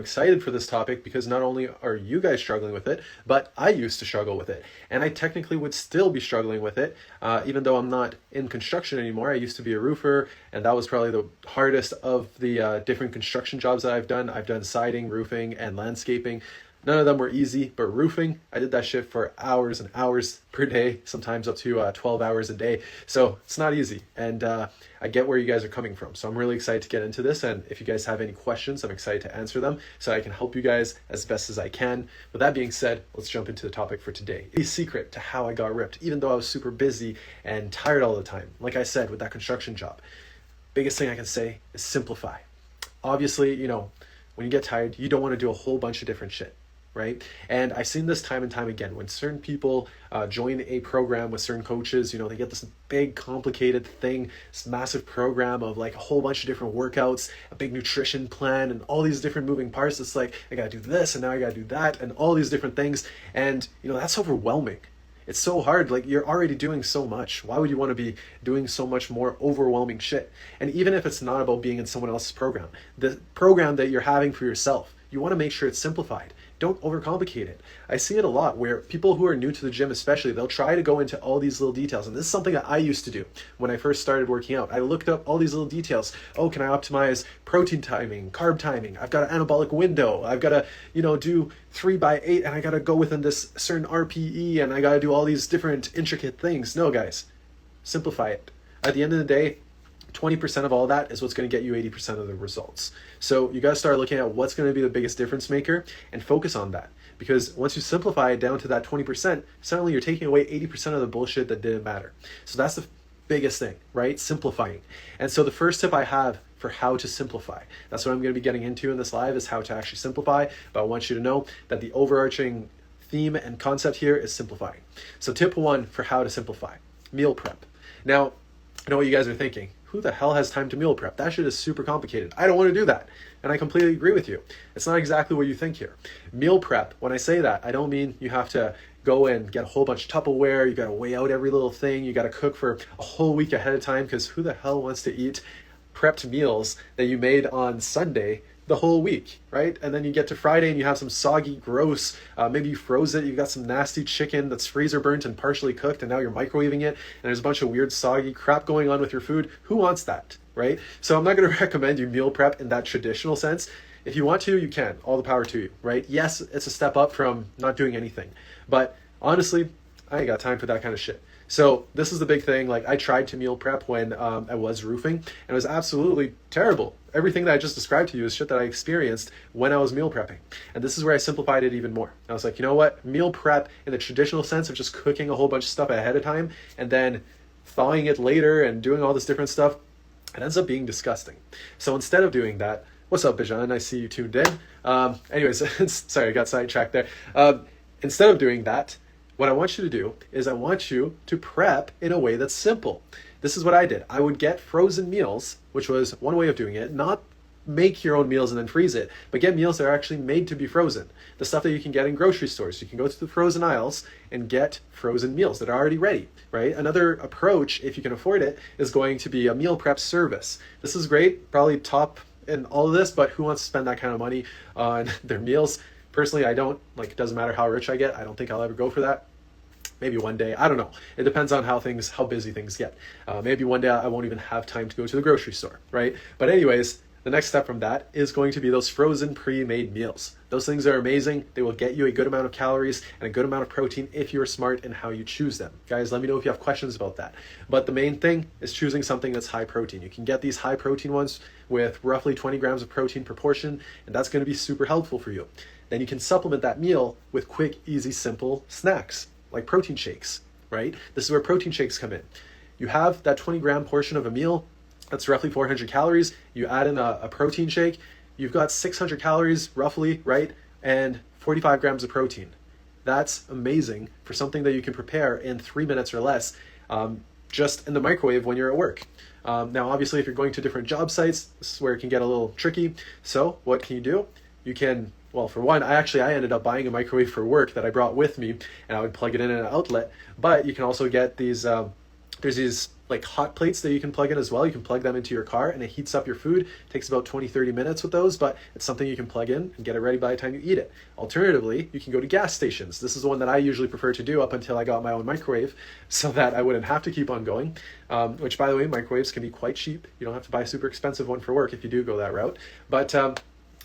Excited for this topic because not only are you guys struggling with it, but I used to struggle with it. And I technically would still be struggling with it, even though I'm not in construction anymore. I used to be a roofer, and that was probably the hardest of the different construction jobs that I've done. I've done siding, roofing, and landscaping. None of them were easy, but roofing, I did that shit for hours and hours per day, sometimes up to 12 hours a day. So it's not easy. And I get where you guys are coming from. So I'm really excited to get into this. And if you guys have any questions, I'm excited to answer them so I can help you guys as best as I can. With that being said, let's jump into the topic for today. The secret to how I got ripped, even though I was super busy and tired all the time. Like I said, with that construction job, biggest thing I can say is simplify. Obviously, when you get tired, you don't want to do a whole bunch of different shit. Right? And I've seen this time and time again. When certain people join a program with certain coaches, they get this big complicated thing, this massive program of like a whole bunch of different workouts, a big nutrition plan, and all these different moving parts. It's like, I gotta do this, and now I gotta do that, and all these different things. And that's overwhelming. It's so hard. Like, you're already doing so much. Why would you want to be doing so much more overwhelming shit? And even if it's not about being in someone else's program, the program that you're having for yourself, you want to make sure it's simplified. Don't overcomplicate it. I see it a lot where people who are new to the gym especially, they'll try to go into all these little details. And this is something that I used to do when I first started working out. I looked up all these little details. Oh, can I optimize protein timing, carb timing? I've got an anabolic window. I've got to, do 3x8 and I got to go within this certain RPE and I got to do all these different intricate things. No, guys, simplify it. At the end of the day, 20% of all that is what's going to get you 80% of the results. So you got to start looking at what's going to be the biggest difference maker and focus on that. Because once you simplify it down to that 20%, suddenly you're taking away 80% of the bullshit that didn't matter. So that's the biggest thing, right? Simplifying. And so the first tip I have for how to simplify, that's what I'm going to be getting into in this live, is how to actually simplify. But I want you to know that the overarching theme and concept here is simplifying. So tip 1 for how to simplify: meal prep. Now, I know what you guys are thinking. Who the hell has time to meal prep? That shit is super complicated. I don't want to do that. And I completely agree with you. It's not exactly what you think here. Meal prep, when I say that, I don't mean you have to go and get a whole bunch of Tupperware. You got to weigh out every little thing. You got to cook for a whole week ahead of time, because who the hell wants to eat prepped meals that you made on Sunday the whole week, right? And then you get to Friday and you have some soggy, gross, maybe you froze it, you've got some nasty chicken that's freezer burnt and partially cooked, and now you're microwaving it, and there's a bunch of weird soggy crap going on with your food. Who wants that, right? So I'm not going to recommend you meal prep in that traditional sense. If you want to, you can. All the power to you, right? Yes, it's a step up from not doing anything, but honestly, I ain't got time for that kind of shit. So this is the big thing. Like, I tried to meal prep when I was roofing, and it was absolutely terrible. Everything that I just described to you is shit that I experienced when I was meal prepping. And this is where I simplified it even more. I was like, you know what? Meal prep in the traditional sense of just cooking a whole bunch of stuff ahead of time and then thawing it later and doing all this different stuff, it ends up being disgusting. So instead of doing that, what's up, Bijan? I see you tuned in. Anyways, sorry, I got sidetracked there. Instead of doing that, what I want you to do is I want you to prep in a way that's simple. This is what I did. I would get frozen meals, which was one way of doing it, not make your own meals and then freeze it, but get meals that are actually made to be frozen. The stuff that you can get in grocery stores. You can go to the frozen aisles and get frozen meals that are already ready, right? Another approach, if you can afford it, is going to be a meal prep service. This is great, probably top in all of this, but who wants to spend that kind of money on their meals? Personally, I don't. Like, it doesn't matter how rich I get. I don't think I'll ever go for that. Maybe one day, I don't know. It depends on how busy things get. Maybe one day I won't even have time to go to the grocery store, right? But anyways, the next step from that is going to be those frozen pre-made meals. Those things are amazing. They will get you a good amount of calories and a good amount of protein if you're smart in how you choose them. Guys, let me know if you have questions about that. But the main thing is choosing something that's high protein. You can get these high protein ones with roughly 20 grams of protein per portion, and that's going to be super helpful for you. Then you can supplement that meal with quick, easy, simple snacks, like protein shakes, right? This is where protein shakes come in. You have that 20-gram portion of a meal, that's roughly 400 calories. You add in a protein shake, you've got 600 calories roughly, right? And 45 grams of protein. That's amazing for something that you can prepare in 3 minutes or less, just in the microwave when you're at work. Now, obviously, if you're going to different job sites, this is where it can get a little tricky. So what can you do? You can, well, for one, I ended up buying a microwave for work that I brought with me, and I would plug it in an outlet. But you can also get these, there's these like hot plates that you can plug in as well. You can plug them into your car and it heats up your food. It takes about 20-30 minutes with those, but it's something you can plug in and get it ready by the time you eat it. Alternatively, you can go to gas stations. This is the one that I usually prefer to do up until I got my own microwave so that I wouldn't have to keep on going, which, by the way, microwaves can be quite cheap. You don't have to buy a super expensive one for work if you do go that route. But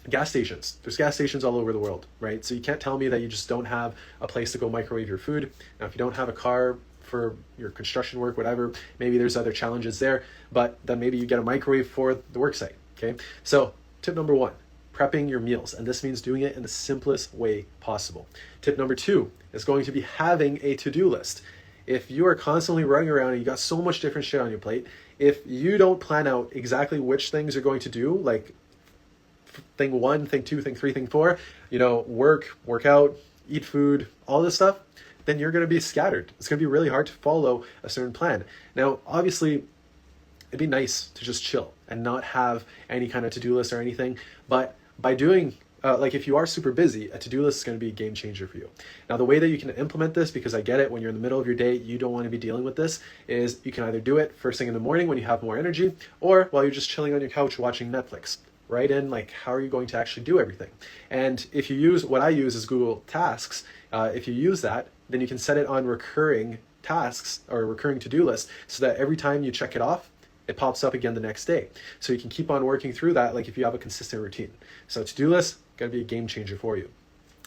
gas stations. There's gas stations all over the world, right? So you can't tell me that you just don't have a place to go microwave your food. Now, if you don't have a car for your construction work, whatever, maybe there's other challenges there, but then maybe you get a microwave for the work site, okay? So tip number 1, prepping your meals. And this means doing it in the simplest way possible. Tip number 2 is going to be having a to-do list. If you are constantly running around and you got so much different shit on your plate, if you don't plan out exactly which things you're going to do, like thing 1, thing 2, thing 3, thing 4, work out, eat food, all this stuff, then you're going to be scattered. It's going to be really hard to follow a certain plan. Now, obviously, it'd be nice to just chill and not have any kind of to-do list or anything. But by doing, if you are super busy, a to-do list is going to be a game changer for you. Now, the way that you can implement this, because I get it, when you're in the middle of your day, you don't want to be dealing with this, is you can either do it first thing in the morning when you have more energy, or while you're just chilling on your couch watching Netflix. Write in, how are you going to actually do everything? And if you use, what I use is Google Tasks. If you use that, then you can set it on recurring tasks or recurring to-do lists so that every time you check it off, it pops up again the next day. So you can keep on working through that if you have a consistent routine. So to-do list, going to be a game changer for you.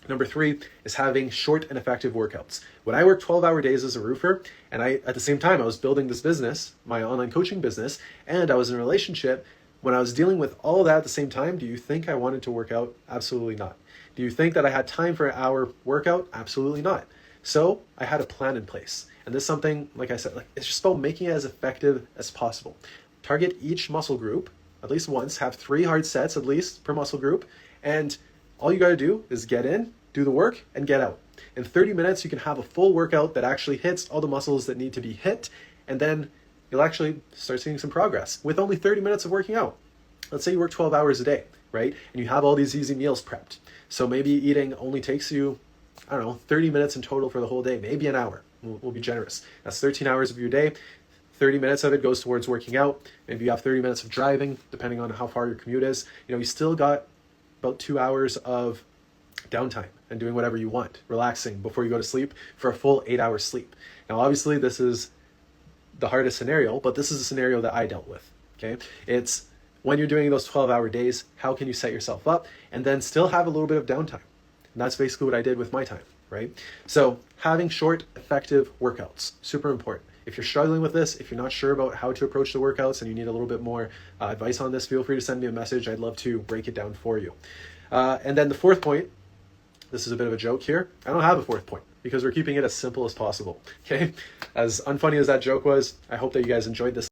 Number 3 is having short and effective workouts. When I worked 12-hour days as a roofer, and at the same time I was building this business, my online coaching business, and I was in a relationship, when I was dealing with all that at the same time, do you think I wanted to work out? Absolutely not. Do you think that I had time for an hour workout? Absolutely not. So I had a plan in place. And this is something, like I said, it's just about making it as effective as possible. Target each muscle group at least once, have 3 hard sets at least per muscle group, and all you got to do is get in, do the work, and get out. In 30 minutes, you can have a full workout that actually hits all the muscles that need to be hit, and then you'll actually start seeing some progress with only 30 minutes of working out. Let's say you work 12 hours a day, right? And you have all these easy meals prepped. So maybe eating only takes you, 30 minutes in total for the whole day, maybe an hour. We'll be generous. That's 13 hours of your day. 30 minutes of it goes towards working out. Maybe you have 30 minutes of driving, depending on how far your commute is. You still got about 2 hours of downtime and doing whatever you want, relaxing before you go to sleep for a full 8 hours sleep. Now, obviously, this is the hardest scenario, but this is a scenario that I dealt with, okay? It's when you're doing those 12-hour days, how can you set yourself up and then still have a little bit of downtime? And that's basically what I did with my time, right? So having short, effective workouts, super important. If you're struggling with this, if you're not sure about how to approach the workouts and you need a little bit more advice on this, feel free to send me a message. I'd love to break it down for you. And then the 4th point, this is a bit of a joke here. I don't have a 4th point because we're keeping it as simple as possible, okay? As unfunny as that joke was, I hope that you guys enjoyed this.